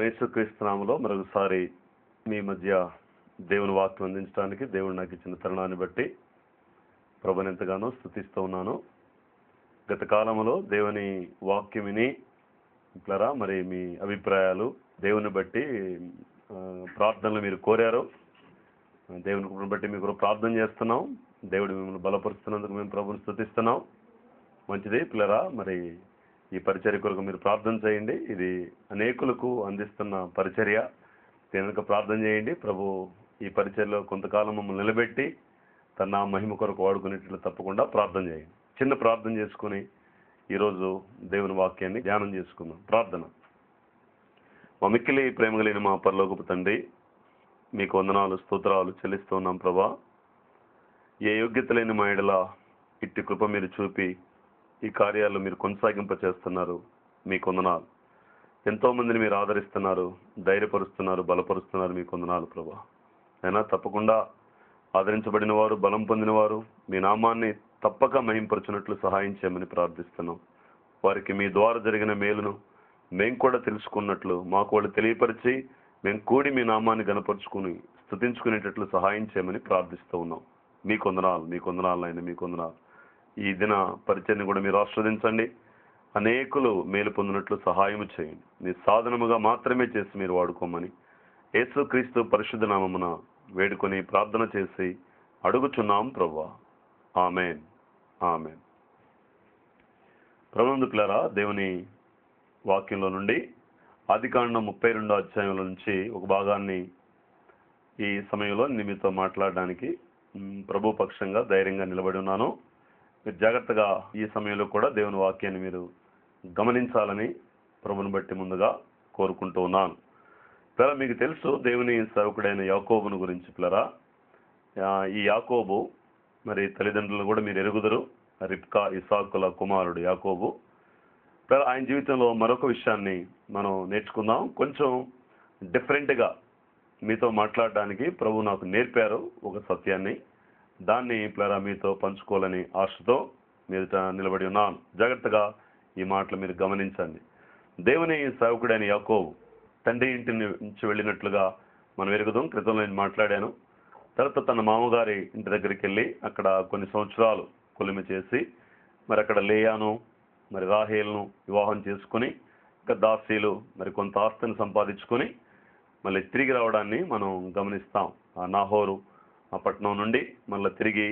యేసుక్రీస్తు నామములో మరొకసారి మీ మధ్య దేవుని వాక్యం అందించడానికి దేవుడు నాకు ఇచ్చిన తరుణాన్ని బట్టి ప్రభుని ఎంతగానో స్తుతిస్తూ ఉన్నాను. గత కాలంలో దేవుని వాక్యం విని ఇట్లారా మరి మీ అభిప్రాయాలు దేవుని బట్టి ప్రార్థనలు మీరు కోరారు. దేవుని కృపను బట్టి మీకు ప్రార్థన చేస్తున్నాం. దేవుడు మిమ్మల్ని బలపరుస్తున్నందుకు మేము ప్రభుని స్తుతిస్తున్నాం. మంచిది పిల్లరా, మరి ఈ పరిచర్య కొరకు మీరు ప్రార్థన చేయండి. ఇది అనేకులకు అందిస్తున్న పరిచర్య. దీనికి ప్రార్థన చేయండి. ప్రభు ఈ పరిచర్యలో కొంతకాలం మమ్మల్ని నిలబెట్టి తన మహిమ కొరకు వాడుకునేట్లు తప్పకుండా ప్రార్థన చేయండి. చిన్న ప్రార్థన చేసుకుని ఈరోజు దేవుని వాక్యాన్ని ధ్యానం చేసుకుందాం. ప్రార్థన. మా మిక్కిలి ప్రేమ కలిగిన మా పరలోకపు తండ్రి, మీకు వందనాలు స్తోత్రాలు చెల్లిస్తున్నాం ప్రభా. ఏ యోగ్యత లేని మా ఎడల ఇట్టి కృప మీరు చూపి ఈ కార్యాలు మీరు కొనసాగింప చేస్తున్నారు. మీకు వందనాలు. ఎంతో మందిని మీరు ఆదరిస్తున్నారు, ధైర్యపరుస్తున్నారు, బలపరుస్తున్నారు. మీకు వందనాలు ప్రభా. అయినా తప్పకుండా ఆదరించబడిన వారు, బలం పొందిన వారు మీ నామాన్ని తప్పక మహింపరచున్నట్లు సహాయం చేయమని ప్రార్థిస్తున్నాం. వారికి మీ ద్వారా జరిగిన మేలును మేము కూడా తెలుసుకున్నట్లు మాకు వాళ్ళు తెలియపరిచి మేము కూడి మీ నామాన్ని గణపరుచుకుని స్తుతించుకునేటట్లు సహాయం చేయమని ప్రార్థిస్తూ ఉన్నాం. మీకు వందనాలు, మీకు వందనాలు ఆయన, మీకు వందనాలు. ఈ దిన పరిచయని కూడా మీరు ఆస్వాదించండి. అనేకులు మేలు పొందినట్లు సహాయం చేయండి. మీ సాధనముగా మాత్రమే చేసి మీరు వాడుకోమని యేసుక్రీస్తు పరిశుద్ధ నామమున వేడుకొని ప్రార్థన చేసి అడుగుచున్నాం ప్రభువా. ఆమేన్, ఆమేన్. ప్రభునందుకులారా, దేవుని వాక్యంలో నుండి ఆదికాండం 32వ అధ్యాయంలో నుంచి ఒక భాగాన్ని ఈ సమయంలో నేను మీతో మాట్లాడడానికి ప్రభు పక్షంగా ధైర్యంగా నిలబడి ఉన్నాను. మీరు జాగ్రత్తగా ఈ సమయంలో కూడా దేవుని వాక్యాన్ని మీరు గమనించాలని ప్రభుని బట్టి ముందుగా కోరుకుంటూ ఉన్నాను. పిల్లరా, మీకు తెలుసు దేవుని సేవకుడైన యాకోబును గురించి. పిల్లరా, ఈ యాకోబు మరి తల్లిదండ్రులు కూడా మీరు ఎరుగుదరు. రిబ్కా ఇసాకుల కుమారుడు యాకోబు. పిల్లరా, ఆయన జీవితంలో మరొక విషయాన్ని మనం నేర్చుకుందాం. కొంచెం డిఫరెంట్గా మీతో మాట్లాడడానికి ప్రభు నాకు నేర్పారు ఒక సత్యాన్ని. దాన్ని పిల్లరా మీతో పంచుకోవాలని ఆశతో మీదట నిలబడి ఉన్నాను. జాగ్రత్తగా ఈ మాటలు మీరు గమనించండి. దేవుని సేవకుడైన యాకోబు తండ్రి ఇంటి నుంచి వెళ్ళినట్లుగా మనం ఎరుగుదాం. క్రితంలో నేను మాట్లాడాను. తర్వాత తన మామగారి ఇంటి దగ్గరికి వెళ్ళి అక్కడ కొన్ని సంవత్సరాలు కొలిమి చేసి మరి అక్కడ లేయాను మరి రాహేల్ను వివాహం చేసుకుని ఇంకా దాసీలు మరి కొంత ఆస్తిని సంపాదించుకొని మళ్ళీ తిరిగి రావడాన్ని మనం గమనిస్తాం. ఆ నాహోరు ఆ పట్టణం నుండి మళ్ళీ తిరిగి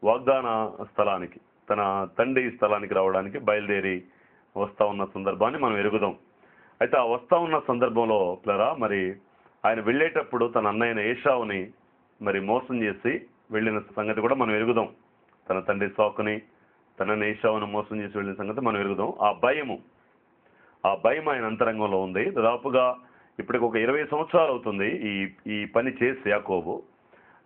వాగ్దాన స్థలానికి, తన తండ్రి స్థలానికి రావడానికి బయలుదేరి వస్తూ ఉన్న సందర్భాన్ని మనం ఎరుగుదాం. అయితే ఆ వస్తూ ఉన్న సందర్భంలో పిల్లరా, మరి ఆయన వెళ్ళేటప్పుడు తన అన్నయ్యన ఏశావుని మరి మోసం చేసి వెళ్ళిన సంగతి కూడా మనం ఎరుగుదాం. తన తండ్రి సాకుని తన ఏశావుని మోసం చేసి వెళ్ళిన సంగతి మనం ఎరుగుదాం. ఆ భయం ఆయన అంతరంగంలో ఉంది. దాదాపుగా ఇప్పటికి ఒక 20 సంవత్సరాలు అవుతుంది ఈ పని చేసి యాకోబు.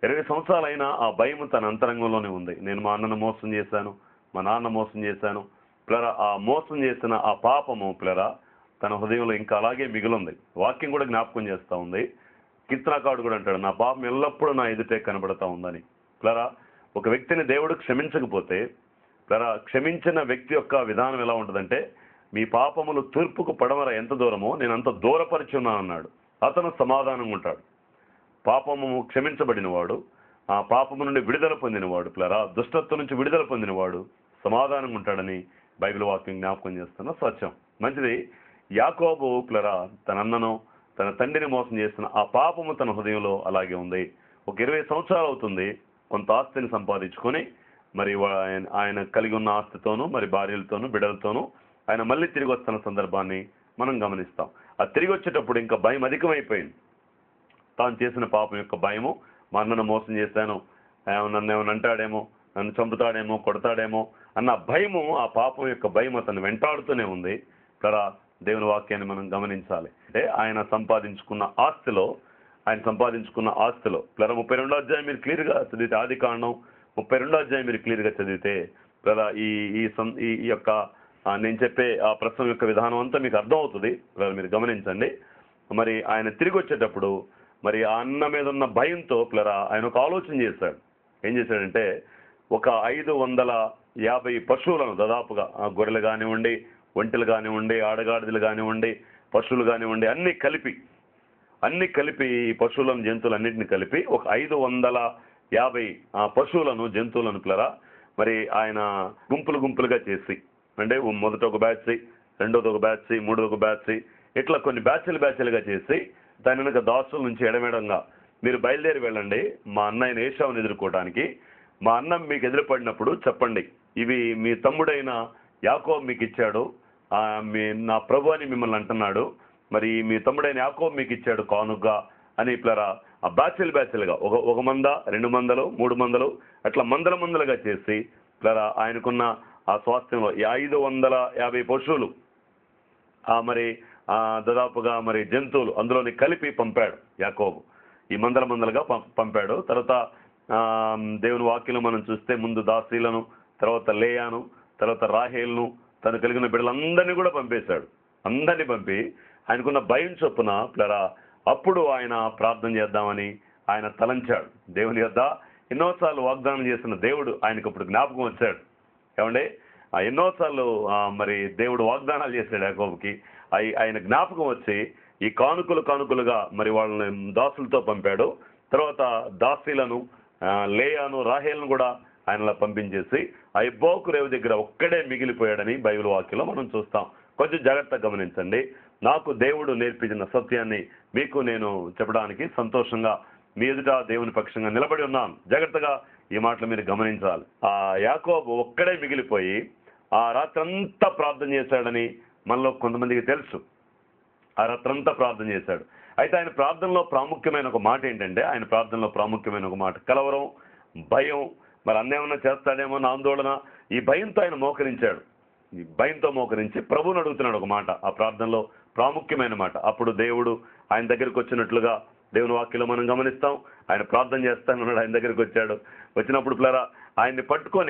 20 సంవత్సరాలైనా ఆ భయం తన అంతరంగంలోనే ఉంది. నేను మా అన్నను మోసం చేశాను, మా నాన్న మోసం చేశాను. పిల్లరా, ఆ మోసం చేసిన ఆ పాపము పిల్లరా తన హృదయంలో ఇంకా అలాగే మిగిలింది. వాక్యం కూడా జ్ఞాపకం చేస్తూ ఉంది. కీర్తనకారుడు కూడా అంటాడు, నా పాపం ఎల్లప్పుడూ నా ఎదుటే కనబడతా ఉందని. పిల్లరా, ఒక వ్యక్తిని దేవుడు క్షమించకపోతే పిల్లరా, క్షమించిన వ్యక్తి యొక్క విధానం ఎలా ఉంటుందంటే, మీ పాపములు తూర్పుకు పడమర ఎంత దూరమో నేను అంత దూరపరిచి ఉన్నాను అన్నాడు. అతను సమాధానంగా ఉంటాడు. పాపము క్షమించబడినవాడు, ఆ పాపము నుండి విడుదల పొందినవాడు పిల్లరా, దుష్టత్వం నుంచి విడుదల పొందినవాడు సమాధానంగా ఉంటాడని బైబిల్ వాక్యం జ్ఞాపకం చేస్తున్న సత్యం. మంచిది. యాకోబు పిల్లరా తన అన్నను తన తండ్రిని మోసం చేస్తున్న ఆ పాపము తన హృదయంలో అలాగే ఉంది. ఒక 20 సంవత్సరాలు అవుతుంది కొంత ఆస్తిని సంపాదించుకొని మరి ఆయన కలిగి ఉన్న ఆస్తితోనూ మరి భార్యలతోనూ బిడ్డలతోనూ ఆయన మళ్ళీ తిరిగి వస్తున్న సందర్భాన్ని మనం గమనిస్తాం. ఆ తిరిగి వచ్చేటప్పుడు ఇంకా భయం అధికమైపోయింది. తాను చేసిన పాపం యొక్క భయము, మా అన్నను మోసం చేశాను, నన్ను ఏమైనా అంటాడేమో, నన్ను చంపుతాడేమో, కొడతాడేమో అన్న భయము, ఆ పాపం యొక్క భయం అతను వెంటాడుతూనే ఉంది. ఇక్కడ దేవుని వాక్యాన్ని మనం గమనించాలి. అంటే ఆయన సంపాదించుకున్న ఆస్తిలో పిల్లర 32వ అధ్యాయం మీరు క్లియర్గా చదివితే, ఆదికాండం 32వ అధ్యాయం మీరు క్లియర్గా చదివితే పిల్లర ఈ యొక్క నేను చెప్పే ఆ ప్రశ్న యొక్క విధానం అంతా మీకు అర్థమవుతుంది. మీరు గమనించండి. మరి ఆయన తిరిగి వచ్చేటప్పుడు మరి ఆ అన్న మీద ఉన్న భయంతో పిల్లరా ఆయన ఒక ఆలోచన చేశాడు. ఏం చేశాడంటే, ఒక 550 పశువులను దాదాపుగా గొర్రెలు కానివ్వండి, ఒంటెలు కానివ్వండి, ఆడగాడిదలు కానివ్వండి, పశువులు కానివ్వండి అన్నీ కలిపి అన్ని కలిపి ఈ పశువులను జంతువులన్నింటిని కలిపి ఒక 550 పశువులను జంతువులను పిల్లరా మరి ఆయన గుంపులుగా చేసి, అంటే మొదట ఒక బ్యాచ్, రెండోది ఒక బ్యాచ్, మూడోది ఒక బ్యాచ్, ఇట్లా కొన్ని బ్యాచ్లుగా చేసి దాని వెనుక దాసుల నుంచి ఎడమేడంగా మీరు బయలుదేరి వెళ్ళండి మా అన్నయ్యన ఏశావుని ఎదుర్కోవడానికి. మా అన్న మీకు ఎదురుపడినప్పుడు చెప్పండి, ఇవి మీ తమ్ముడైన యాకోబు మీకు ఇచ్చాడు, నా ప్రభు అని మిమ్మల్ని అంటున్నాడు, మరి మీ తమ్ముడైన యాకోబు మీకు ఇచ్చాడు కానుగ్గా అని పిల్లరా ఆ బ్యాచ్లుగా ఒక మంద, 2 మందలు, 3 మందలు అట్లా మందలుగా చేసి పిల్లరా ఆయనకున్న ఆ స్వాస్థ్యంలో 550 పశువులు మరి దాదాపుగా మరి జంతువులు అందులోని కలిపి పంపాడు యాకోబు. ఈ మందలుగా పంపాడు. తర్వాత దేవుని వాక్యం మనం చూస్తే ముందు దాసీలను, తర్వాత లేయాను, తర్వాత రాహేల్ను, తను కలిగిన బిడ్డలందరినీ కూడా పంపేశాడు. అందరినీ పంపి ఆయనకున్న భయం చొప్పున పిల్లరా అప్పుడు ఆయన ప్రార్థన చేద్దామని ఆయన తలంచాడు. దేవుని యొద్ద ఎన్నోసార్లు వాగ్దానం చేసిన దేవుడు ఆయనకు ఇప్పుడు జ్ఞాపకం వచ్చాడు. ఏమంటే ఎన్నోసార్లు మరి దేవుడు వాగ్దానాలు చేశాడు యాకోబుకి. ఆయన జ్ఞాపకం వచ్చి ఈ కానుకలుగా మరి వాళ్ళని దాసులతో పంపాడు. తర్వాత దాసీలను, లేయాను, రాహేలను కూడా ఆయనలా పంపించేసి ఆ ఇబ్బోకు రేవు దగ్గర ఒక్కడే మిగిలిపోయాడని బైబిల్ వాక్యంలో మనం చూస్తాం. కొంచెం జాగ్రత్తగా గమనించండి. నాకు దేవుడు నేర్పించిన సత్యాన్ని మీకు నేను చెప్పడానికి సంతోషంగా మీ ఎదుట దేవుని పక్షంగా నిలబడి ఉన్నాను. జాగ్రత్తగా ఈ మాటలు మీరు గమనించాలి. ఆ యాకోబు ఒక్కడే మిగిలిపోయి ఆ రాత్రంతా ప్రార్థన చేశాడని మనలో కొంతమందికి తెలుసు. ఆ రాత్రంతా ప్రార్థన చేశాడు. అయితే ఆయన ప్రార్థనలో ప్రాముఖ్యమైన ఒక మాట ఏంటంటే, ఆయన ప్రార్థనలో ప్రాముఖ్యమైన ఒక మాట కలవరం, భయం, మరి అన్నేమన్నా చేస్తాడేమో నా ఆందోళన. ఈ భయంతో ఆయన మోకరించాడు. ఈ భయంతో మోకరించి ప్రభువుని అడుగుతున్నాడు ఒక మాట, ఆ ప్రార్థనలో ప్రాముఖ్యమైన మాట. అప్పుడు దేవుడు ఆయన దగ్గరికి వచ్చినట్లుగా దేవుని వాక్యంలో మనం గమనిస్తాం. ఆయన ప్రార్థన చేస్తానన్నాడు, ఆయన దగ్గరికి వచ్చాడు. వచ్చినప్పుడు పిల్లరా ఆయన్ని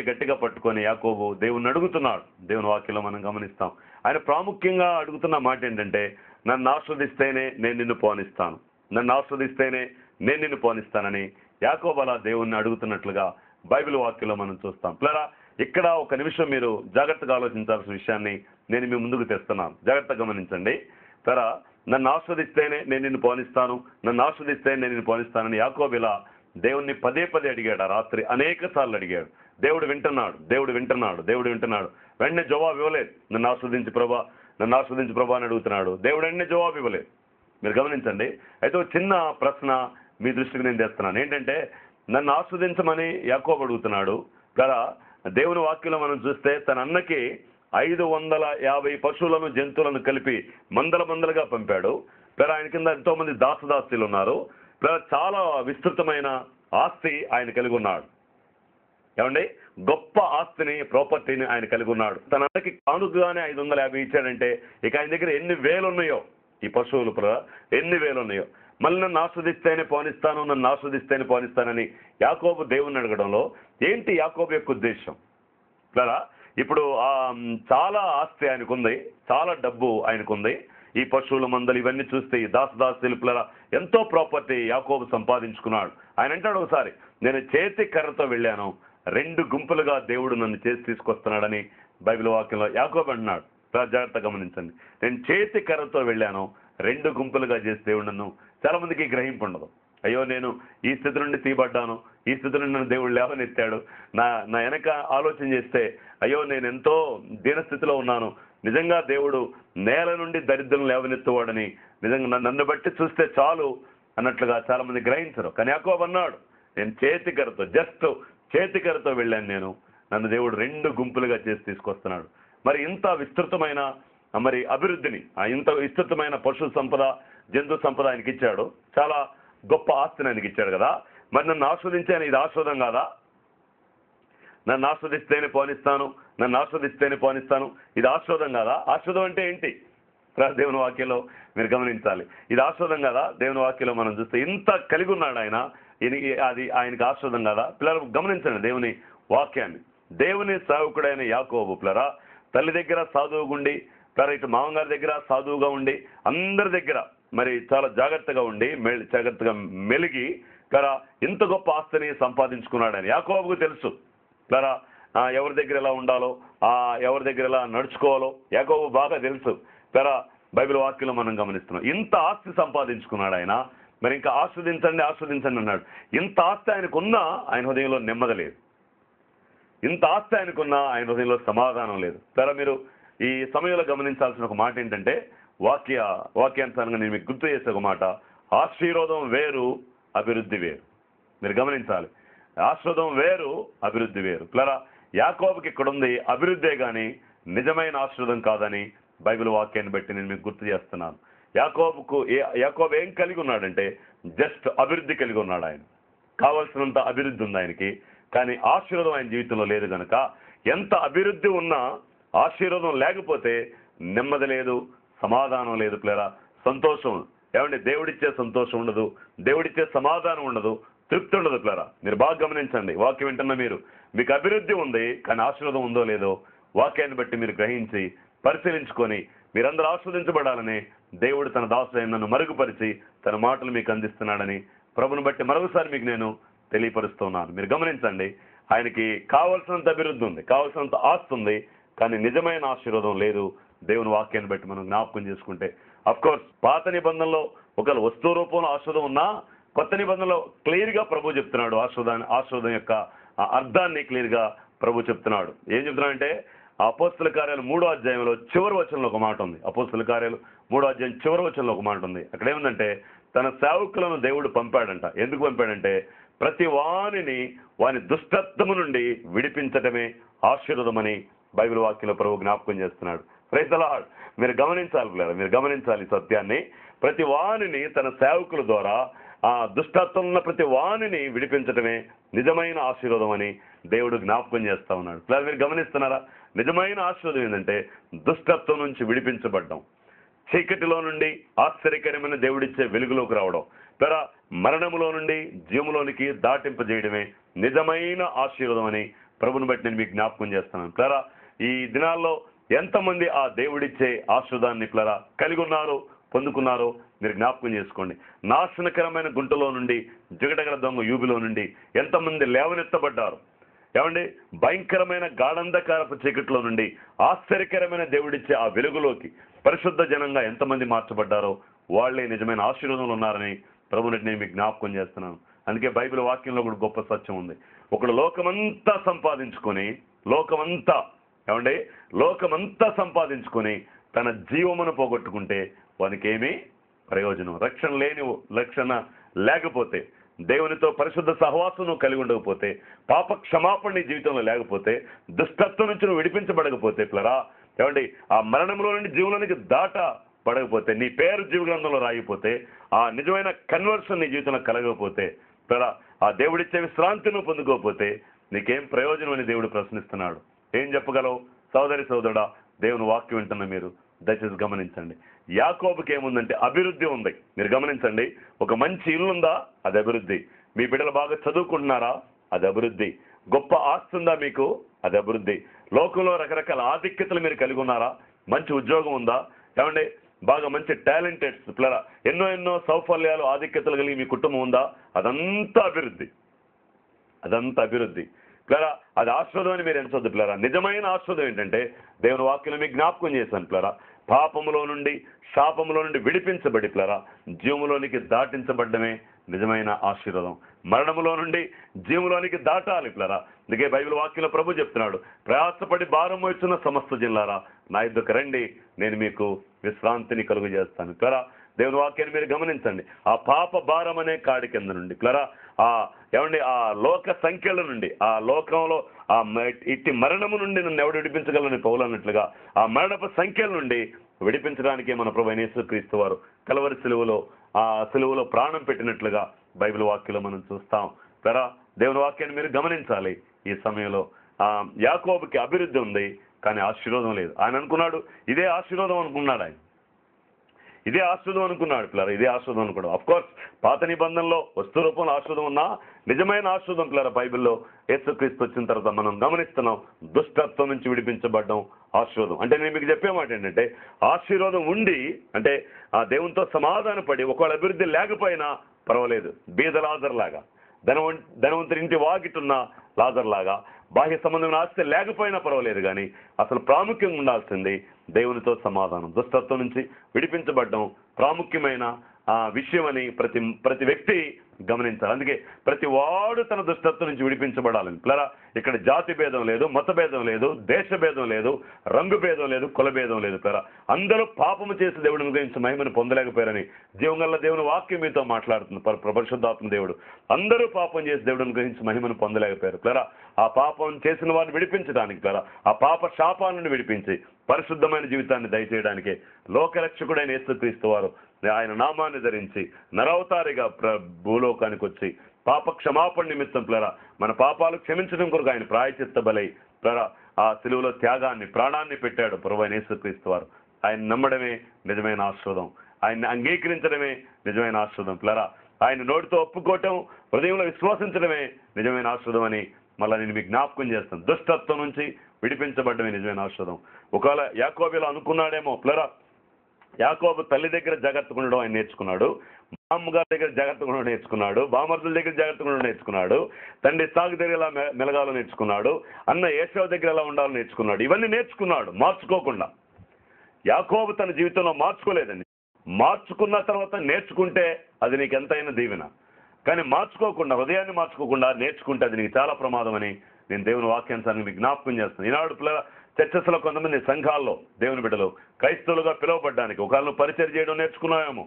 గట్టిగా పట్టుకొని యాకోబు దేవుణ్ణి అడుగుతున్నాడు. దేవుని వాక్యంలో మనం గమనిస్తాం. ఆయన ప్రాముఖ్యంగా అడుగుతున్న మాట ఏంటంటే, నన్ను ఆస్వాదిస్తేనే నేను నిన్ను పోనిస్తాను, నన్ను ఆస్వాదిస్తేనే నేను నిన్ను పోనిస్తానని యాకోబు అలా దేవుణ్ణి అడుగుతున్నట్లుగా బైబిల్ వాక్యంలో మనం చూస్తాం. పిల్లరా ఇక్కడ ఒక నిమిషం మీరు జాగ్రత్తగా ఆలోచించాల్సిన విషయాన్ని నేను మీ ముందుకు తెస్తున్నాను. జాగ్రత్తగా గమనించండి. పిల్లరా నన్ను ఆస్వాదిస్తేనే నేను నిన్ను పోనిస్తాను, నన్ను ఆస్వాదిస్తేనే నేను నిన్ను పోనిస్తానని యాకోబు ఇలా దేవుణ్ణి పదే అడిగాడు. ఆ రాత్రి అనేక సార్లు అడిగాడు. దేవుడు వింటున్నాడు. వెంటనే జవాబు ఇవ్వలేదు. నన్ను ఆస్వాదించి ప్రభా అని అడుగుతున్నాడు. దేవుడు వెంటనే జవాబు ఇవ్వలేదు. మీరు గమనించండి. అయితే ఒక చిన్న ప్రశ్న మీ దృష్టికి నేను తెస్తున్నాను. ఏంటంటే నన్ను ఆస్వాదించమని యాకోబు అడుగుతున్నాడు కదా. దేవుని వాక్యంలో మనం చూస్తే తన అన్నకి 550 పశువులను జంతువులను కలిపి మందలుగా పంపాడు. ఆయన కింద ఎంతో మంది దాసదాసీలు ఉన్నారు. చాలా విస్తృతమైన ఆస్తి ఆయన కలిగి ఉన్నాడు. ఏమండి గొప్ప ఆస్తిని, ప్రాపర్టీని ఆయన కలిగి ఉన్నాడు. తన అన్నకి కానుకగానే 550 ఇచ్చాడంటే ఇక ఆయన దగ్గర ఎన్ని వేలు ఉన్నాయో, ఈ పశువులు ఎన్ని వేలు ఉన్నాయో. మళ్ళీ నన్ను ఆస్వాదిస్తేనే పోనిస్తానని యాకోబు దేవుణ్ణి అడగడంలో ఏంటి యాకోబు యొక్క ఉద్దేశం? కదా ఇప్పుడు చాలా ఆస్తి ఆయనకుంది, చాలా డబ్బు ఆయనకుంది. ఈ పశువుల మందలు ఇవన్నీ చూస్తే ఈ దాసదాసీలు పిల్లల ఎంతో ప్రాపర్టీ యాకోబు సంపాదించుకున్నాడు. ఆయన అంటాడు ఒకసారి, నేను చేతి కర్రతో వెళ్ళాను, 2 గుంపులుగా దేవుడు నన్ను చేసి తీసుకొస్తున్నాడని బైబిల్ వాక్యంలో యాకోబు అంటున్నాడు. జాగ్రత్త గమనించండి. నేను చేతి కర్రతో వెళ్ళాను, 2 గుంపులుగా చేసి దేవుడు నన్ను. చాలా మందికి గ్రహింపు ఉండదు. అయ్యో నేను ఈ స్థితి నుండి తీయబడ్డాను, ఈ స్థితి నుండి నన్ను దేవుడు లేవనెత్తాడు. నా వెనక ఆలోచన చేస్తే అయ్యో నేను ఎంతో దీనస్థితిలో ఉన్నాను, నిజంగా దేవుడు నేల నుండి దరిద్రం లేవనెత్తువాడని నిజంగా నన్ను బట్టి చూస్తే చాలు అన్నట్లుగా చాలా మంది గ్రహించరు. కానీ యాకోబు అన్నాడు, నేను చేతికరతో వెళ్ళాను, నన్ను దేవుడు 2 గుంపులుగా చేసి తీసుకొస్తున్నాడు. మరి ఇంత విస్తృతమైన మరి అభివృద్ధిని, ఇంత విస్తృతమైన పశు సంపద, జంతు సంపద ఆయనకి ఇచ్చాడు. చాలా గొప్ప ఆస్తిని ఆయనకి ఇచ్చాడు కదా. మరి నన్ను ఆస్వాదించాను, ఇది ఆస్వాదం కాదా? నన్ను ఆస్వాదిస్తేనే పోనిస్తాను, ఇది ఆస్వాదం కాదా? ఆస్వాదం అంటే ఏంటి? దేవుని వాక్యంలో మీరు గమనించాలి. ఇది ఆస్వాదం కదా. దేవుని వాక్యంలో మనం చూస్తే ఇంత కలిగి ఉన్నాడు ఆయన, అది ఆయనకి ఆస్వాదం కదా. పిల్లలు గమనించండి దేవుని వాక్యాన్ని. దేవుని సేవకుడైన యాకోబు పిల్లరా తల్లి దగ్గర సాధువుగా ఉండి, ఇటు మామగారి దగ్గర సాధువుగా ఉండి, అందరి దగ్గర మరి చాలా జాగ్రత్తగా ఉండి జాగ్రత్తగా మెలిగి ఇంత గొప్ప ఆస్తిని సంపాదించుకున్నాడని యాకోబుకు తెలుసు. ఎవరి దగ్గర ఎలా ఉండాలో, ఎవరి దగ్గర ఎలా నడుచుకోవాలో యాకోబు బాగా తెలుసు. బైబిల్ వాక్యంలో మనం గమనిస్తున్నాం. ఇంత ఆస్తి సంపాదించుకున్నాడు ఆయన, మరి ఇంకా ఆస్వాదించండి ఆస్వాదించండి అన్నాడు. ఇంత ఆస్తి ఆయనకున్నా ఆయన హృదయంలో నెమ్మది లేదు. ఇంత ఆస్తి ఆయనకున్నా ఆయన హృదయంలో సమాధానం లేదు. సరే, మీరు ఈ సమయంలో గమనించాల్సిన ఒక మాట ఏంటంటే, వాక్యానుసారంగా నేను మీకు గుర్తు చేసే ఒక మాట, ఆశీర్వాదం వేరు, అభివృద్ధి వేరు. మీరు గమనించాలి, ఆశీర్వాదం వేరు, అభివృద్ధి వేరు. పిల్లరా, యాకోబుకి ఇక్కడ ఉంది అభివృద్ధే కానీ నిజమైన ఆశీర్వాదం కాదని బైబిల్ వాక్యాన్ని బట్టి నేను మీకు గుర్తు చేస్తున్నాను. యాకోబు ఏం కలిగి ఉన్నాడంటే జస్ట్ అభివృద్ధి కలిగి ఉన్నాడు. ఆయన కావాల్సినంత అభివృద్ధి ఉంది ఆయనకి, కానీ ఆశీర్వాదం ఆయన జీవితంలో లేదు కనుక ఎంత అభివృద్ధి ఉన్నా ఆశీర్వాదం లేకపోతే నెమ్మది లేదు, సమాధానం లేదు. పిల్లరా, సంతోషం ఏమంటే దేవుడిచ్చే సంతోషం ఉండదు, దేవుడిచ్చే సమాధానం ఉండదు, తృప్తి ఉండదు. పిల్లరా, మీరు బాగా గమనించండి. వాక్యం వింటున్న మీకు అభివృద్ధి ఉంది కానీ ఆశీర్వాదం ఉందో లేదో వాక్యాన్ని బట్టి మీరు గ్రహించి పరిశీలించుకొని మీరందరూ ఆస్వాదించబడాలని దేవుడు తన దాసుడైన నన్ను మరుగుపరిచి తన మాటలు మీకు అందిస్తున్నాడని ప్రభుని బట్టి మరొకసారి మీకు నేను తెలియపరుస్తున్నాను. మీరు గమనించండి, ఆయనకి కావలసినంత అభివృద్ధి ఉంది, కావలసినంత ఆస్తి ఉంది, కానీ నిజమైన ఆశీర్వాదం లేదు. దేవుని వాక్యాన్ని బట్టి మనం జ్ఞాపకం చేసుకుంటే, అఫ్కోర్స్ పాత నిబంధనలో ఒకవేళ వస్తువు రూపంలో ఆశీర్వాదం ఉన్నా, కొత్త నిబంధనలో క్లియర్గా ప్రభు చెప్తున్నాడు ఆశీర్వాదం యొక్క అర్థాన్ని క్లియర్గా ప్రభు చెప్తున్నాడు. ఏం చెప్తున్నాడంటే, అపోస్తల కార్యాలు 3వ అధ్యాయంలో చివరి వచనంలో ఒక మాట ఉంది. అపోస్తల కార్యాలు 3వ అధ్యాయం చివరి వచనంలో ఒక మాట ఉంది. అక్కడ ఏముందంటే, తన సేవకులను దేవుడు పంపాడంట. ఎందుకు పంపాడంటే, ప్రతి వాని దుష్టత్వము నుండి విడిపించటమే ఆశీర్వాదమని బైబిల్ వాక్యంలో ప్రభు జ్ఞాపకం చేస్తున్నాడు. Praise the lord. మీరు గమనించాలి పిల్లలు, మీరు గమనించాలి సత్యాన్ని. ప్రతి వానిని తన సేవకుల ద్వారా ఆ దుష్టత్వం ఉన్న ప్రతి వానిని విడిపించటమే నిజమైన ఆశీర్వాదం అని దేవుడు జ్ఞాపకం చేస్తా ఉన్నాడు. పిల్లలు, మీరు గమనిస్తున్నారా? నిజమైన ఆశీర్వాదం ఏంటంటే దుష్టత్వం నుంచి విడిపించబడ్డం, చీకటిలో నుండి ఆశ్చర్యకరమైన దేవుడిచ్చే వెలుగులోకి రావడం, పిల్లరా మరణములో నుండి జీవములోనికి దాటింపజేయడమే నిజమైన ఆశీర్వాదం అని ప్రభుని బట్టి నేను మీకు జ్ఞాపకం చేస్తున్నాను. పిల్లరా, ఈ దినాల్లో ఎంతమంది ఆ దేవుడిచ్చే ఆశీర్వాదాన్ని పిల్లరా కలిగి ఉన్నారో, పొందుకున్నారో మీరు జ్ఞాపకం చేసుకోండి. నాశనకరమైన గుంటలో నుండి, జిగటగల దొంగ యూబిలో నుండి ఎంతమంది లేవనెత్తబడ్డారు. ఏమండి, భయంకరమైన గాఢంధకారపు చీకట్లో నుండి ఆశ్చర్యకరమైన దేవుడిచ్చే ఆ వెలుగులోకి పరిశుద్ధ జనంగా ఎంతమంది మార్చబడ్డారో వాళ్లే నిజమైన ఆశీర్వాదంలో ఉన్నారని ప్రభుని నేను మీకు జ్ఞాపకం చేస్తున్నాను. అందుకే బైబిల్ వాక్యంలో కూడా గొప్ప సత్యం ఉంది. ఒకడు లోకమంతా సంపాదించుకొని తన జీవమును పోగొట్టుకుంటే వానికి ఏమీ ప్రయోజనం? రక్షణ లేకపోతే, దేవునితో పరిశుద్ధ సహవాసం నువ్వు కలిగి ఉండకపోతే, పాప క్షమాపణ నీ జీవితంలో లేకపోతే, దుష్టత్వం నుంచి నువ్వు విడిపించబడకపోతే పిల్లరా, ఏమండి ఆ మరణంలో నుండి జీవులోనికి దాటబడకపోతే, నీ పేరు జీవగ్రంథంలో రాయిపోతే, ఆ నిజమైన కన్వర్షన్ నీ జీవితంలో కలగకపోతే, పిల్లరా ఆ దేవుడిచ్చే విశ్రాంతి నువ్వు పొందుకోకపోతే నీకేం ప్రయోజనం అని దేవుడు ప్రశ్నిస్తున్నాడు. ఏం చెప్పగలవు? సోదరి సోదరుడా, దేవుని వాక్యం వింటున్న మీరు దయచేసి గమనించండి. యాకోబుకి ఏముందంటే అభివృద్ధి ఉంది. మీరు గమనించండి, ఒక మంచి ఇల్లుందా? అది అభివృద్ధి. మీ బిడ్డలు బాగా చదువుకుంటున్నారా? అది అభివృద్ధి. గొప్ప ఆస్తి ఉందా మీకు? అది అభివృద్ధి. లోకంలో రకరకాల ఆధిక్యతలు మీరు కలిగి ఉన్నారా? మంచి ఉద్యోగం ఉందా? ఏమండి బాగా మంచి టాలెంటెడ్స్ పిల్లరా, ఎన్నో సౌఫల్యాలు ఆధిక్యతలు కలిగి మీ కుటుంబం ఉందా? అదంతా అభివృద్ధి పిల్లరా. అది ఆశీర్వాదం అని మీరు ఎంచొద్దు పిల్లరా. నిజమైన ఆశీర్వాదం ఏంటంటే దేవుని వాక్యం మీకు జ్ఞాపకం చేశాను పిల్లరా, పాపములో నుండి శాపములో నుండి విడిపించబడి పిల్లరా జీవములోనికి దాటించబడ్డమే నిజమైన ఆశీర్వాదం. మరణములో నుండి జీవులోనికి దాటాలి పిల్లరా. అందుకే బైబిల్ వాక్యంలో ప్రభు చెప్తున్నాడు, ప్రయాసపడి భారం మోస్తున్న సమస్త జిల్లారా నా యుద్ధకు రండి, నేను మీకు విశ్రాంతిని కలుగు చేస్తాను పిల్లరా. దేవుని వాక్యాన్ని మీరు గమనించండి. ఆ పాప భారం అనే కాడి కింద నుండి పిల్లరా, ఆ లోక సంఖ్యల నుండి, ఆ లోకంలో ఆ ఇట్టి మరణము నుండి నన్ను ఎవడు విడిపించగలని పౌలు అన్నట్లుగా ఆ మరణపు సంఖ్యల నుండి విడిపించడానికి మన ప్రభువైన యేసుక్రీస్తు వారు కలవరి సిలువలో ప్రాణం పెట్టినట్లుగా బైబిల్ వాక్యంలో మనం చూస్తాం. పిల్లరా దేవుని వాక్యాన్ని మీరు గమనించాలి. ఈ సమయంలో యాకోబుకి అభివృద్ధి ఉంది కానీ ఆశీర్వాదం లేదు. ఆయన అనుకున్నాడు ఇదే ఆశీర్వాదం అనుకున్నాడు. ఇదే ఆశీర్వాదం అనుకున్నాడు పిల్లరా, ఇదే ఆశీర్వాదం అనుకోవడం. అఫ్కోర్స్ పాత నిబంధనలో వస్తు రూపంలో ఆశీర్వాదం ఉన్నా నిజమైన ఆశీర్వాదం పిల్లరా బైబిల్లో యేసుక్రీస్తు వచ్చిన తర్వాత మనం గమనిస్తున్నాం, దుష్టత్వం నుంచి విడిపించబడ్డం ఆశీర్వాదం. అంటే నేను మీకు చెప్పే మాట ఏంటంటే, ఆశీర్వాదం ఉండి అంటే ఆ దేవునితో సమాధానపడి ఒకవేళ అభివృద్ధి లేకపోయినా పర్వాలేదు, బీద లాజర్ లాగా, ధనవంతుడి ఇంటి వాకిటున్న లాజర్ లాగా, బాహ్య సంబంధమైన ఆస్తి లేకపోయినా పర్వాలేదు, కానీ అసలు ప్రాముఖ్యంగా ఉండాల్సింది దేవునితో సమాధానం. దుష్టత్వం నుంచి విడిపించబడడం ప్రాముఖ్యమైన విషయం అని ప్రతి వ్యక్తి గమనించాలి. అందుకే ప్రతి వాడు తన దుష్టత్వం నుంచి విడిపించబడాలని. పిల్లరా, ఇక్కడ జాతి భేదం లేదు, మత భేదం లేదు, దేశ భేదం లేదు, రంగు భేదం లేదు, కుల భేదం లేదు. పిల్లరా, అందరూ పాపము చేసి దేవుడిని గురించి మహిమను పొందలేకపోయారని జీవంగల దేవుని వాక్యం మీతో మాట్లాడుతుంది. పరిశుద్ధాత్మ దేవుడు అందరూ పాపం చేసి దేవుడిని గురించి మహిమను పొందలేకపోయారు. పిల్లరా, ఆ పాపం చేసిన వారిని విడిపించడానికి, పిల్లరా, ఆ పాప శాపాలను విడిపించి పరిశుద్ధమైన జీవితాన్ని దయచేయడానికి లోకరక్షకుడైన యేసుక్రీస్తు వారు ఆయన నామాన్ని ధరించి నరవతారిగా భూలోకానికి వచ్చి పాప క్షమాపణ నిమిత్తం పిల్లరా మన పాపాలు క్షమించడం కొరకు ఆయన ప్రాయచిత్త బలై పిల్లరా ఆ సిలువలో త్యాగాన్ని ప్రాణాన్ని పెట్టాడు ప్రభువైన యేసుక్రీస్తు వారు. ఆయన నమ్మడమే నిజమైన ఆశీర్వాదం, ఆయన్ని అంగీకరించడమే నిజమైన ఆశీర్వాదం. పిల్లరా, ఆయన నోటితో ఒప్పుకోవటం, హృదయంలో విశ్వసించడమే నిజమైన ఆశీర్వాదం అని మళ్ళీ నేను మీకు జ్ఞాపకం చేస్తాను. దుష్టత్వం నుంచి విడిపించబడ్డమే నిజమైన ఆశీర్వాదం. ఒకవేళ యాకోబులో అనుకున్నాడేమో, పిల్లరా, యాకోబు తల్లి దగ్గర జాగ్రత్తగా ఉండడం ఆయన నేర్చుకున్నాడు, బామ్మగారి దగ్గర జాగ్రత్తగా ఉండడం నేర్చుకున్నాడు, బామర్దుల దగ్గర జాగ్రత్తగా ఉండడం నేర్చుకున్నాడు, తండ్రి సాగు దగ్గర ఎలా మెలగాలో నేర్చుకున్నాడు, అన్న ఏషవ దగ్గర ఎలా ఉండాలో నేర్చుకున్నాడు. ఇవన్నీ నేర్చుకున్నాడు మార్చుకోకుండా. యాకోబు తన జీవితంలో మార్చుకోలేదండి. మార్చుకున్న తర్వాత నేర్చుకుంటే అది నీకు ఎంతైనా దీవెన. కానీ మార్చుకోకుండా, హృదయాన్ని మార్చుకోకుండా నేర్చుకుంటే అది నీకు చాలా ప్రమాదం అని నేను దేవుని వాక్యాన్ని మీకు జ్ఞాపకం చేస్తాను. ఈనాడు పిల్లల చర్చస్లో కొంతమంది సంఘాల్లో దేవుని బిడ్డలు క్రైస్తవులుగా పిలువబడ్డానికి ఒకవేళ పరిచయం చేయడం నేర్చుకున్నావేమో,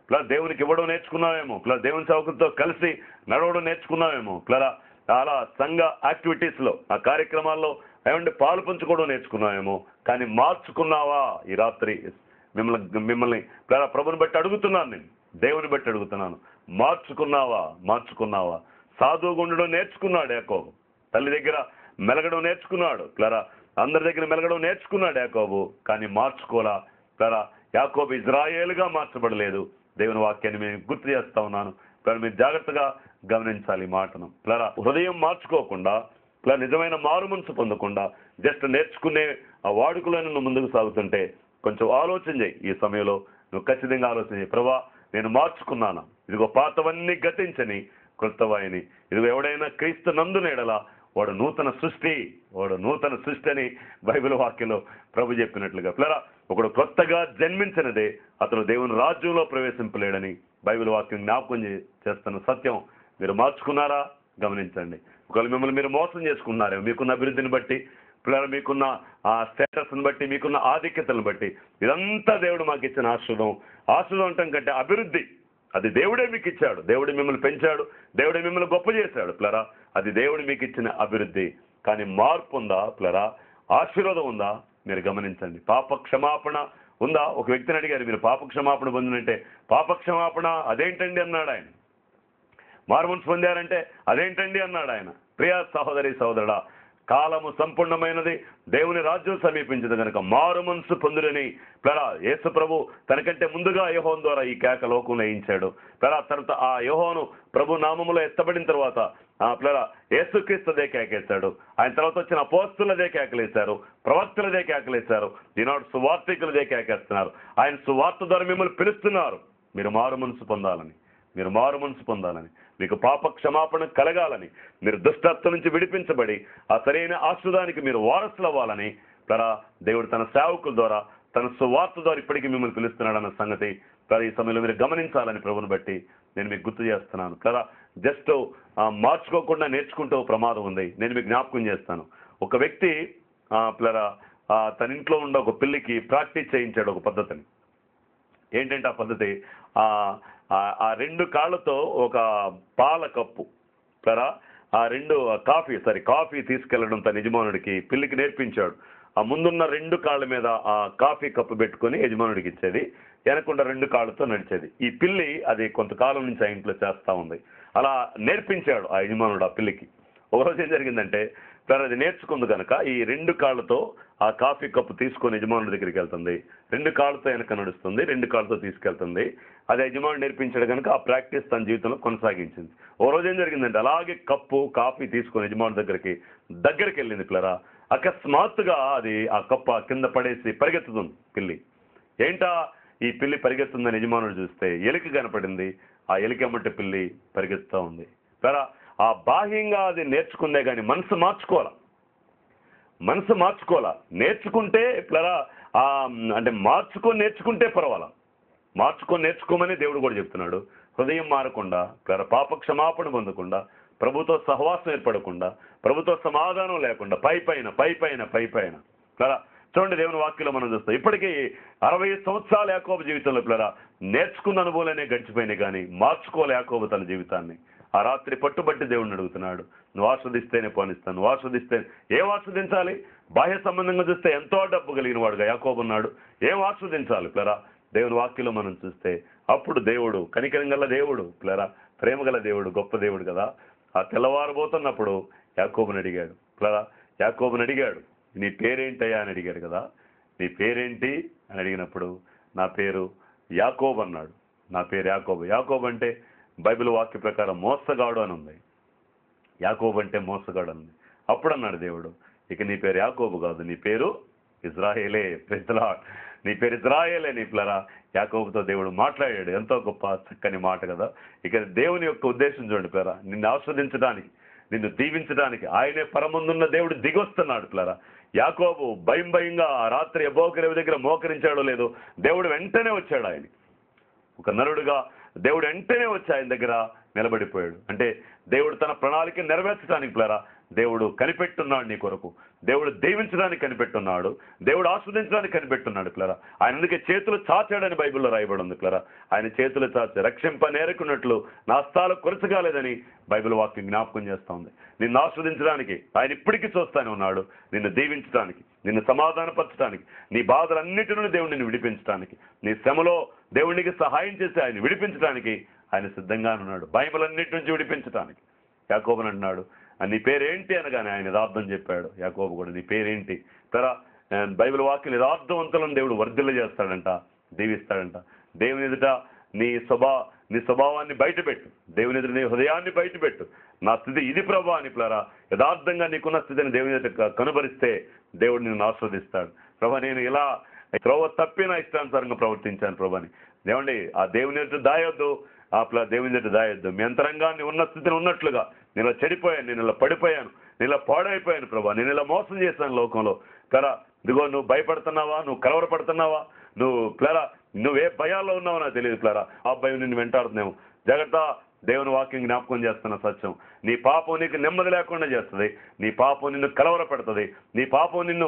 ప్లస్ దేవునికి ఇవ్వడం నేర్చుకున్నావేమో, ప్లస్ దేవుని సేవకులతో కలిసి నడవడం నేర్చుకున్నావేమో, ప్లస్ చాలా సంఘ యాక్టివిటీస్లో ఆ కార్యక్రమాల్లో ఏమంటే పాలు పంచుకోవడం నేర్చుకున్నావేమో. కానీ మార్చుకున్నావా? ఈ రాత్రి మిమ్మల్ని ప్రభుని బట్టి అడుగుతున్నాను, నేను దేవుని బట్టి అడుగుతున్నాను, మార్చుకున్నావా? సాధువుగా ఉండడం నేర్చుకున్నాడు యాకోబు, తల్లి దగ్గర మెలగడం నేర్చుకున్నాడు, ప్లరా అందరి దగ్గర మెలగడం నేర్చుకున్నాడు యాకోబు. కానీ మార్చుకోలా. ప్లరా యాకోబు ఇజ్రాయేలుగా మార్చబడలేదు. దేవుని వాక్యాన్ని మేము గుర్తు చేస్తా ఉన్నాను. ప్లరా మీరు జాగ్రత్తగా గమనించాలి ఈ మాటను. ప్లరా హృదయం మార్చుకోకుండా, ప్లరా నిజమైన మారు మనసు పొందకుండా జస్ట్ నేర్చుకునే ఆ వాడుకలో నువ్వు ముందుకు సాగుతుంటే కొంచెం ఆలోచన చేయి. ఈ సమయంలో నువ్వు ఖచ్చితంగా ఆలోచన చేయి. ప్రభా నేను మార్చుకున్నాను, ఇదిగో పాతవన్నీ గతించని క్రొత్తవాయిని, ఇదిగో ఎవడైనా క్రీస్తు నందునేడలా వాడు నూతన సృష్టి అని బైబిల్ వాక్యంలో ప్రభు చెప్పినట్లుగా. పిల్లరా ఒకడు కొత్తగా జన్మించినదే అతను దేవుని రాజ్యంలో ప్రవేశింపలేడని బైబిల్ వాక్యం జ్ఞాపకం చేస్తున్న సత్యం. మీరు మార్చుకున్నారా? గమనించండి. ఒకవేళ మిమ్మల్ని మీరు మోసం చేసుకున్నారేమో, మీకున్న అభివృద్ధిని బట్టి, పిల్లలు మీకున్న ఆ స్టేటస్ని బట్టి, మీకున్న ఆధిక్యతలను బట్టి, ఇదంతా దేవుడు మాకు ఇచ్చిన ఆశీర్వాదం అంటాం కంటే అభివృద్ధి అది దేవుడే మీకు ఇచ్చాడు. దేవుడు మిమ్మల్ని పెంచాడు, దేవుడే మిమ్మల్ని గొప్ప చేశాడు. ప్లరా అది దేవుడు మీకు ఇచ్చిన అభివృద్ధి. కానీ మార్పు ఉందా? ప్లరా ఆశీర్వాదం ఉందా? మీరు గమనించండి. పాప క్షమాపణ ఉందా? ఒక వ్యక్తిని అడిగారు, మీరు పాప క్షమాపణ పొందినంటే, పాప క్షమాపణ అదేంటండి అన్నాడు ఆయన. మారుమనసు పొందారంటే అదేంటండి అన్నాడు ఆయన. ప్రియ సహోదరి సహోదరుడా, కాలము సంపూర్ణమైనది, దేవుని రాజ్యం సమీపించదు కనుక మారు మనసు పొందురని యేసు ప్రభు తనకంటే ముందుగా యోహోను ద్వారా ఈ కేక లోకంలో వేయించాడు. తర్వాత ఆ యోహోను ప్రభు నామములో ఎత్తబడిన తర్వాత యేసుక్రీస్తుదే కేకేశాడు. ఆయన తర్వాత వచ్చిన అపోస్తులదే కేకలేశారు, ప్రవక్తలదే కేకలేశారు, ఈనాడు సువార్తికులదే కేకేస్తున్నారు. ఆయన సువార్త ద్వారా మిమ్మల్ని పిలుస్తున్నారు, మీరు మారు మనసు పొందాలని, మీకు పాప క్షమాపణ కలగాలని, మీరు దుష్టత్వం నుంచి విడిపించబడి ఆ సరైన ఆశీర్వాదానికి మీరు వారసులు అవ్వాలని దేవుడు తన సేవకుల ద్వారా, తన సువార్త ద్వారా ఇప్పటికీ మిమ్మల్ని పిలుస్తున్నాడన్న సంగతి ఈ సమయంలో మీరు గమనించాలని ప్రభుని బట్టి నేను మీకు గుర్తు చేస్తున్నాను. జస్ట్ మార్చుకోకుండా నేర్చుకుంటూ ప్రమాదం ఉంది. నేను మీకు జ్ఞాపకం చేస్తాను. ఒక వ్యక్తి తన ఇంట్లో ఉన్న ఒక పిల్లికి ప్రాక్టీస్ చేయించాడు ఒక పద్ధతిని. ఏంటంటే ఆ పద్ధతి ఆ రెండు కాళ్ళతో ఒక పాల కప్పు ఆ రెండు కాఫీ తీసుకెళ్లడం తన యజమానుడికి పిల్లికి నేర్పించాడు. ఆ ముందున్న రెండు కాళ్ళ మీద ఆ కాఫీ కప్పు పెట్టుకుని యజమానుడికి ఇచ్చేది, వెనకుండా రెండు కాళ్ళతో నడిచేది. ఈ పిల్లి అది కొంతకాలం నుంచి ఆ ఇంట్లో చేస్తా ఉంది. అలా నేర్పించాడు ఆ యజమానుడు ఆ పిల్లికి. ఒకరోజు ఏం జరిగిందంటే అది నేర్చుకుంది కనుక ఈ రెండు కాళ్ళతో ఆ కాఫీ కప్పు తీసుకొని యజమానుడి దగ్గరికి వెళ్తుంది, రెండు కాళ్ళతో వెనక నడుస్తుంది, రెండు కాళ్ళతో తీసుకెళ్తుంది. అది యజమానుడు నేర్పించాడు కనుక ఆ ప్రాక్టీస్ తన జీవితంలో కొనసాగించింది. ఓ రోజు ఏం జరిగిందంటే అలాగే కప్పు కాఫీ తీసుకొని యజమానుడి దగ్గరికి వెళ్ళింది. అకస్మాత్తుగా అది ఆ కప్పు కింద పడేసి పరిగెత్తుతుంది పిల్లి. ఏంటా ఈ పిల్లి పరిగెత్తుందని యజమానుడు చూస్తే ఎలిక కనపడింది. ఆ ఎలికమ్మటి పిల్లి పరిగెత్తుతూ ఉంది. ఆ బాహ్యంగా అది నేర్చుకుందే కానీ మనసు మార్చుకోవాలి. మనసు మార్చుకోవాలా. నేర్చుకుంటే పిల్లరా అంటే నేర్చుకుంటే పర్వాలా. మార్చుకొని నేర్చుకోమని దేవుడు కూడా చెప్తున్నాడు. హృదయం మారకుండా పిల్లరా, పాప క్షమాపణ పొందకుండా, ప్రభుతో సహవాసం ఏర్పడకుండా, ప్రభుతో సమాధానం లేకుండా పైపైన పిల్లరా చూడండి, దేవుని వాక్యంలో మనం చూస్తాం. ఇప్పటికీ 60 సంవత్సరాల యాకోబు జీవితంలో పిల్లరా నేర్చుకున్న అనుభవాలనే గడిచిపోయినాయి, కానీ మార్చుకోలే యాకోబు తన జీవితాన్ని. ఆ రాత్రి పట్టుబట్టి దేవుడిని అడుగుతున్నాడు, నువ్వు ఆస్వాదిస్తేనే పోనిస్తాను, నువ్వు ఆస్వాదిస్తే. ఏం ఆస్వాదించాలి? బాహ్య సంబంధంగా చూస్తే ఎంతో డబ్బు కలిగిన వాడుగా యాకోబు ఉన్నాడు. ఏం ఆస్వాదించాలి పిల్లరా? దేవుని వాక్యంలో మనం చూస్తే అప్పుడు దేవుడు కనికరం గల దేవుడు పిల్లరా, ప్రేమ గల దేవుడు, గొప్ప దేవుడు కదా. ఆ తెల్లవారబోతున్నప్పుడు యాకోబుని అడిగాడు పిల్లరా, యాకోబుని అడిగాడు, నీ పేరేంటయ్యా అని అడిగాడు కదా. నీ పేరేంటి అని అడిగినప్పుడు నా పేరు యాకోబు అన్నాడు. నా పేరు యాకోబు. యాకోబు అంటే బైబిల్ వాక్య ప్రకారం మోసగాడు అని ఉంది. యాకోబు అంటే మోసగాడు అని. అప్పుడు అన్నాడు దేవుడు, ఇక నీ పేరు యాకోబు కాదు, నీ పేరు ఇజ్రాయేలే. నీ పేరు ఇజ్రాయేలే. నీ పిల్లరా యాకోబుతో దేవుడు మాట్లాడాడు. ఎంతో గొప్ప చక్కని మాట కదా. ఇక దేవుని యొక్క ఉద్దేశం చూడండి పిల్లరా, నిన్ను ఆస్వాదించడానికి, నిన్ను దీవించడానికి ఆయనే పరముందున్న దేవుడు దిగొస్తున్నాడు పిల్లరా. యాకోబు భయంగా ఆ రాత్రి యెహోవా దగ్గర మోకరించాడో లేదో, దేవుడు వెంటనే వచ్చాడు. ఆయన ఒక నరుడుగా దేవుడు వెంటనే వచ్చి ఆయన దగ్గర నిలబడిపోయాడు. అంటే దేవుడు తన ప్రణాళిక నెరవేర్చడానికి పిల్లరా దేవుడు కనిపెట్టున్నాడు నీ కొరకు. దేవుడు దీవించడానికి కనిపెట్టున్నాడు. దేవుడు ఆస్వాదించడానికి కనిపెట్టున్నాడు పిల్లరా. ఆయన అందుకే చేతులు చాచాడని బైబిల్లో రాయబడి ఉంది పిల్లరా. ఆయన చేతులు చాచి రక్షింప నేరకున్నట్లు నా హస్తాలు కొరచగాలేదని బైబిల్ వాక్యం జ్ఞాపకం చేస్తూ ఉంది. నిన్ను ఆస్వాదించడానికి ఆయన ఇప్పటికీ చూస్తానే ఉన్నాడు. నిన్ను దీవించడానికి, నిన్ను సమాధానపరచడానికి, నీ బాధలన్నిటి నుండి దేవుడు నిన్ను విడిపించడానికి, నీ శ్రమలో దేవునికి సహాయం చేసి ఆయన విడిపించడానికి ఆయన సిద్ధంగా ఉన్నాడు. బైబిలన్నిటి నుంచి విడిపించడానికి. యాకోబుని అన్నాడు, నీ పేరేంటి అనగానే ఆయన యథార్థం చెప్పాడు. యాకోబు కూడా నీ పేరేంటి? బైబిల్ వాక్యం యథార్థవంతులను దేవుడు వర్ధిల్ల చేస్తాడంట, దీవిస్తాడంట. దేవుని ఎదుట నీ స్వభావాన్ని బయటపెట్టు, దేవుని ఎదుట నీ హృదయాన్ని బయటపెట్టు. నా స్థితి ఇది ప్రభా అని పిల్లరా యథార్థంగా నీకున్న స్థితిని దేవుని ఎదుట కనుబరిస్తే దేవుడు నిన్ను ఆస్వాదిస్తాడు. ప్రభా నేను ఇలా త్రోవ తప్పి నా ఇష్టానుసారంగా ప్రవర్తించాను ప్రభాని. ఏమండి ఆ దేవుని ఎదుట దాయొద్దు, దేవుని ఎదుట దాయొద్దు. మీ అంతరంగాన్ని ఉన్న స్థితిని ఉన్నట్లుగా నేను ఇలా చెడిపోయాను, నేను ఇలా పడిపోయాను, నేను ఇలా పాడైపోయాను ప్రభా, నేను ఇలా మోసం చేశాను లోకంలో కదా. ఇదిగో నువ్వు భయపడుతున్నావా, నువ్వు కలవరపడుతున్నావా, నువ్వే భయాల్లో ఉన్నావో నాకు తెలియదు పిల్లరా. ఆ భయం నిన్ను వెంటాడుతున్నావు. జాగ్రత్త, దేవుని వాక్యం జ్ఞాపకం చేస్తున్న సత్యం. నీ పాపం నీకు నెమ్మది లేకుండా చేస్తుంది. నీ పాపం నిన్ను కలవర పెడుతుంది. నీ పాపం నిన్ను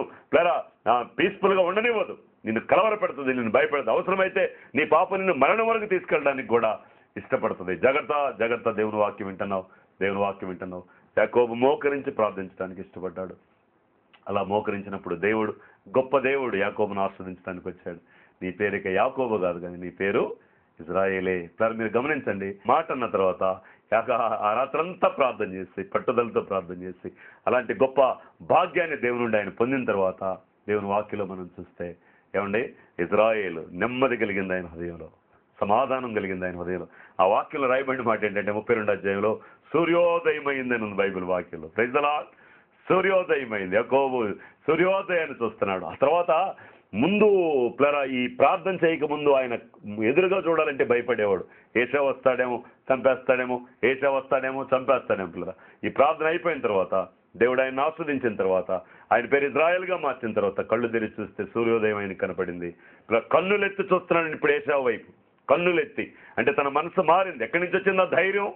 పీస్ఫుల్ గా ఉండనివ్వదు. నిన్ను కలవర పెడుతుంది, నిన్ను భయపెడుతుంది. అవసరమైతే నీ పాపం నిన్ను మరణం వరకు తీసుకెళ్ళడానికి కూడా ఇష్టపడుతుంది. జాగ్రత్త, దేవుని వాక్యం వింటున్నావు. యాకోబు మోకరించి ప్రార్థించడానికి ఇష్టపడ్డాడు. అలా మోకరించినప్పుడు దేవుడు, గొప్ప దేవుడు యాకోబును ఆస్వాదించడానికి వచ్చాడు. నీ పేరు ఇక యాకోబు కాదు కానీ నీ పేరు ఇజ్రాయేలే. సార్ మీరు గమనించండి, మాట అన్న తర్వాత ఆ రాత్రంతా ప్రార్థన చేసి, పట్టుదలతో ప్రార్థన చేసి, అలాంటి గొప్ప భాగ్యాన్ని దేవుని నుండి ఆయన పొందిన తర్వాత దేవుని వాక్యలో మనం చూస్తే ఏమండి, ఇజ్రాయేలు నెమ్మది కలిగింది ఆయన హృదయంలో, సమాధానం కలిగింది ఆయన హృదయంలో. ఆ వాక్యంలో రాయబడిన మాట ఏంటంటే 32వ అధ్యాయంలో సూర్యోదయమైందని ఉంది బైబిల్ వాక్యంలో. Praise the lord. సూర్యోదయమైంది. యాకోబు సూర్యోదయాన్ని చూస్తున్నాడు. ఆ తర్వాత ముందు ఈ ప్రార్థన చేయక ముందు ఆయన ఎదురుగా చూడాలంటే భయపడేవాడు. ఏషావు వస్తాడేమో చంపేస్తాడేమో పిల్లరా. ఈ ప్రార్థన అయిపోయిన తర్వాత దేవుడు ఆయన ఆస్వాదించిన తర్వాత ఆయన పేరు ఇజ్రాయెల్గా మార్చిన తర్వాత కళ్ళు తెరిచి చూస్తే సూర్యోదయం ఆయన కనపడింది. కన్నులెత్తి చూస్తున్నాడు ఇప్పుడు ఏషావు వైపు. కన్నులెత్తి అంటే తన మనసు మారింది. ఎక్కడి నుంచి వచ్చింది ఆ ధైర్యం,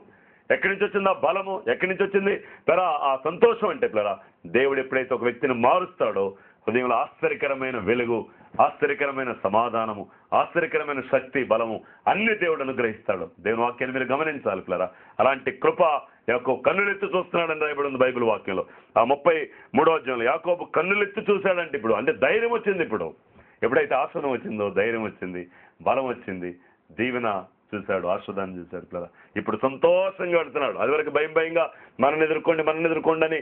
ఎక్కడి నుంచి వచ్చింది ఆ బలము, ఎక్కడి నుంచి వచ్చింది ఆ సంతోషం అంటే దేవుడు ఎప్పుడైతే ఒక వ్యక్తిని మారుస్తాడో హృదయంలో ఆశ్చర్యకరమైన వెలుగు, ఆశ్చర్యకరమైన సమాధానము, ఆశ్చర్యకరమైన శక్తి, బలము అన్ని దేవుడు అనుగ్రహిస్తాడు. దేవుని వాక్యాన్ని మీరు గమనించాలి పిల్లరా. అలాంటి కృప యాకోబు కన్నులెత్తి చూస్తున్నాడని రాయబడి ఉంది బైబిల్ వాక్యంలో. ఆ 33వ అధ్యాయంలో యాకోబు కన్నులెత్తి చూశాడంటే ఇప్పుడు అంటే ధైర్యం వచ్చింది. ఇప్పుడు ఎప్పుడైతే ఆశ్వాదం వచ్చిందో ధైర్యం వచ్చింది, బలం వచ్చింది, దీవెన చూశాడు, ఆశ్వాదాన్ని చూశాడు పిల్లరా. ఇప్పుడు సంతోషంగా వెళ్తున్నాడు. అదివరకు భయంగా మనల్ని ఎదుర్కోండి అని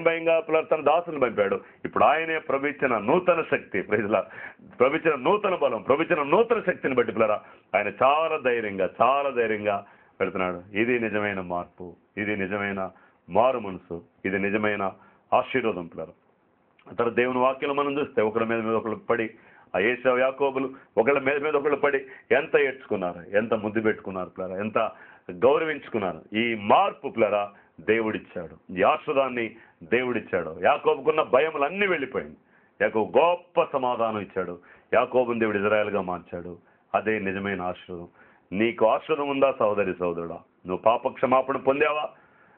భయంగా పిల్లలు తన దాసుని పంపాడు. ఇప్పుడు ఆయనే ప్రవచించిన నూతన శక్తి, ప్రవచించిన నూతన బలం, ప్రవచించిన నూతన శక్తిని బట్టి పిల్లరా ఆయన చాలా ధైర్యంగా వెళ్తున్నాడు. ఇది నిజమైన మార్పు, ఇది నిజమైన మారు మనసు, ఇది నిజమైన ఆశీర్వాదం పిల్లరా. తర్వాత దేవుని వాక్యంలో మనం చూస్తే ఒకరి మీద ఒకళ్ళు పడి, ఆ ఏశావు యాకోబులు ఒకళ్ళ మీద ఒకళ్ళు పడి ఎంత ఏడ్చుకున్నారు, ఎంత ముద్దు పెట్టుకున్నారు పిల్లరా, ఎంత గౌరవించుకున్నారు. ఈ మార్పు పిల్లరా దేవుడిచ్చాడు. ఈ ఆశ్వాదాన్ని దేవుడిచ్చాడు. యాకోబుకున్న భయములన్నీ వెళ్ళిపోయింది. యాకోబు గొప్ప సమాధానం ఇచ్చాడు. యాకోబుని దేవుడు ఇజ్రాయేల్గా మార్చాడు. అదే నిజమైన ఆశీర్వాదం. నీకు ఆశీర్వాదం ఉందా సహోదరి సహోదరుడా? నువ్వు పాప క్షమాపణ పొందావా?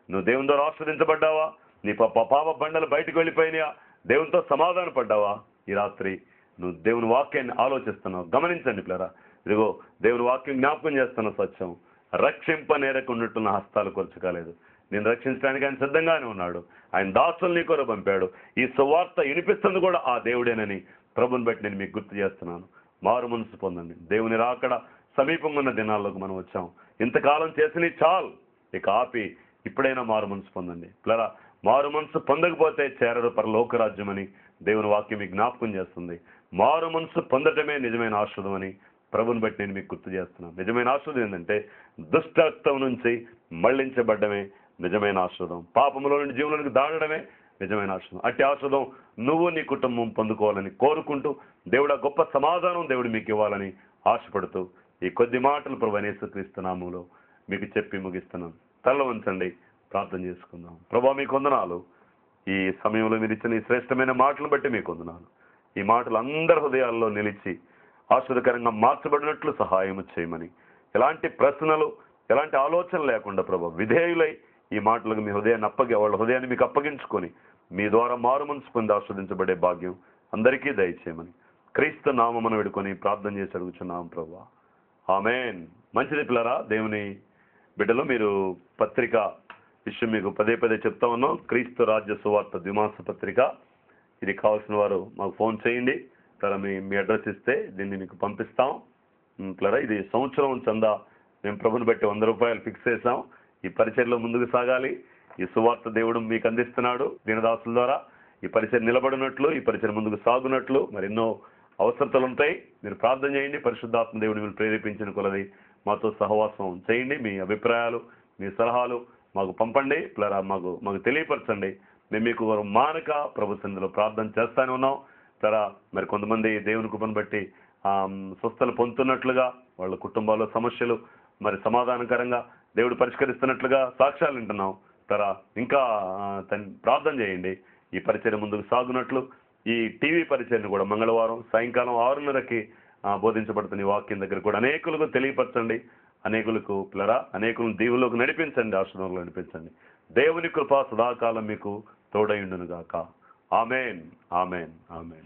నువ్వు దేవుని ద్వారా ఆశీర్వదించబడ్డావా? నీ పాప బండలు బయటకు వెళ్ళిపోయినాయా? దేవునితో సమాధాన పడ్డావా? ఈ రాత్రి నువ్వు దేవుని వాక్యాన్ని ఆలోచిస్తున్నావు. గమనించండి పిల్లరా, ఇదిగో దేవుని వాక్యం జ్ఞాపకం చేస్తున్న సత్యం. రక్షింపనేరకుండున్న హస్తాలు కొరచకాలేదు. నేను రక్షించడానికి ఆయన సిద్ధంగానే ఉన్నాడు. ఆయన దాసులు నీ కొరకు పంపాడు. ఈ సువార్త వినిపిస్తుంది కూడా ఆ దేవుడేనని ప్రభుని బట్టి నేను మీకు గుర్తు చేస్తున్నాను. మారు మనసు పొందండి. దేవుని రాకడ సమీపంగా ఉన్న దినాల్లోకి మనం వచ్చాం. ఇంతకాలం చేసినవి చాలు, ఇక ఆపి ఇప్పుడైనా మారు మనసు పొందండి. పిల్లరా, మారు మనసు పొందకపోతే చేరరు పరలోక రాజ్యం అని దేవుని వాక్యం మీకు జ్ఞాపకం చేస్తుంది. మారు మనసు పొందటమే నిజమైన ఆశీర్వాదం అని ప్రభుని బట్టి నేను మీకు గుర్తు చేస్తున్నాను. నిజమైన ఆశీర్వాదం ఏంటంటే దుష్టత్వం నుంచి మళ్లించబడ్డమే నిజమైన ఆశీర్వాదం. పాపంలో నుండి జీవులకు దాడడమే నిజమైన ఆశీర్వాదం. అట్టి ఆశీర్వాదం నువ్వు నీ కుటుంబం పొందుకోవాలని కోరుకుంటూ దేవుడు ఆ గొప్ప సమాధానం దేవుడు మీకు ఇవ్వాలని ఆశపడుతూ ఈ కొద్ది మాటలు ప్రభు యేసుక్రీస్తు నామములో మీకు చెప్పి ముగిస్తున్నాను. తల వంచండి, ప్రార్థన చేసుకుందాం. ప్రభా, మీకు వందనాలు. ఈ సమయంలో మీరు ఇచ్చిన ఈ శ్రేష్టమైన మాటలను బట్టి మీకు వందనాలు. ఈ మాటలు అందరి హృదయాల్లో నిలిచి ఆశ్చర్యకరంగా మార్చబడినట్లు సహాయం చేయమని, ఎలాంటి ప్రశ్నలు ఎలాంటి ఆలోచన లేకుండా ప్రభు విధేయులై ఈ మాటలకు మీ హృదయాన్ని వాళ్ళ హృదయాన్ని మీకు అప్పగించుకొని మీ ద్వారా మారు మనసు పొంది ఆస్వాదించబడే భాగ్యం అందరికీ దయచేయమని క్రీస్తు నామమున వేడుకొని ప్రార్థన చేసి అడుగుచున్నాం ప్రభు. ఆమేన్. మంచిది పిల్లరా, దేవుని బిడ్డలు, మీరు పత్రిక విషయం మీకు పదే పదే చెప్తా ఉన్నాం. క్రీస్తు రాజ్య సువార్త ద్విమాస పత్రిక. ఇది కావాల్సిన వారు మాకు ఫోన్ చేయండి. పిల్లరా, మీ అడ్రస్ ఇస్తే దీన్ని మీకు పంపిస్తాం. పిల్లరా, ఇది సంవత్సరం చందా మేము ప్రభుని బట్టి 100 రూపాయలు ఫిక్స్ చేసాం. ఈ పరిచర్లో ముందుకు సాగాలి. ఈ సువార్త దేవుడు మీకు అందిస్తున్నాడు దీనదాసుల ద్వారా. ఈ పరిచయం నిలబడినట్లు, ఈ పరిచయం ముందుకు సాగునట్లు మరి ఎన్నో అవసరతలు ఉంటాయి. మీరు ప్రార్థన చేయండి. పరిశుద్ధాత్మ దేవుడు మీరు ప్రేరేపించిన కొలది మాతో సహవాసం చేయండి. మీ అభిప్రాయాలు, మీ సలహాలు మాకు పంపండి. పిల్లరా, మాకు తెలియపరచండి. మేము మీకు మానక ప్రభు సన్నిధిలో ప్రార్థన చేస్తానే ఉన్నాం. పిల్లరా, మరి కొంతమంది దేవుని కృపను బట్టి స్వస్థలు పొందుతున్నట్లుగా, వాళ్ళ కుటుంబాల్లో సమస్యలు మరి సమాధానకరంగా దేవుడు పరిష్కరిస్తున్నట్లుగా సాక్ష్యాలు వింటున్నాం. పిల్లరా, ఇంకా ప్రార్థన చేయండి. ఈ పరిచయం ముందుకు సాగునట్లు ఈ టీవీ పరిచయం కూడా మంగళవారం సాయంకాలం 6:30కి బోధించబడుతున్న ఈ వాక్యం దగ్గర కూడా అనేకులకు తెలియపరచండి. అనేకులకు పిల్లరా, అనేకులను దీవులోకి నడిపించండి, ఆశ్రమంలో నడిపించండి. దేవుని కృప సదాకాలం మీకు తోడైండును గాక. ఆమేన్, ఆమేన్, ఆమేన్.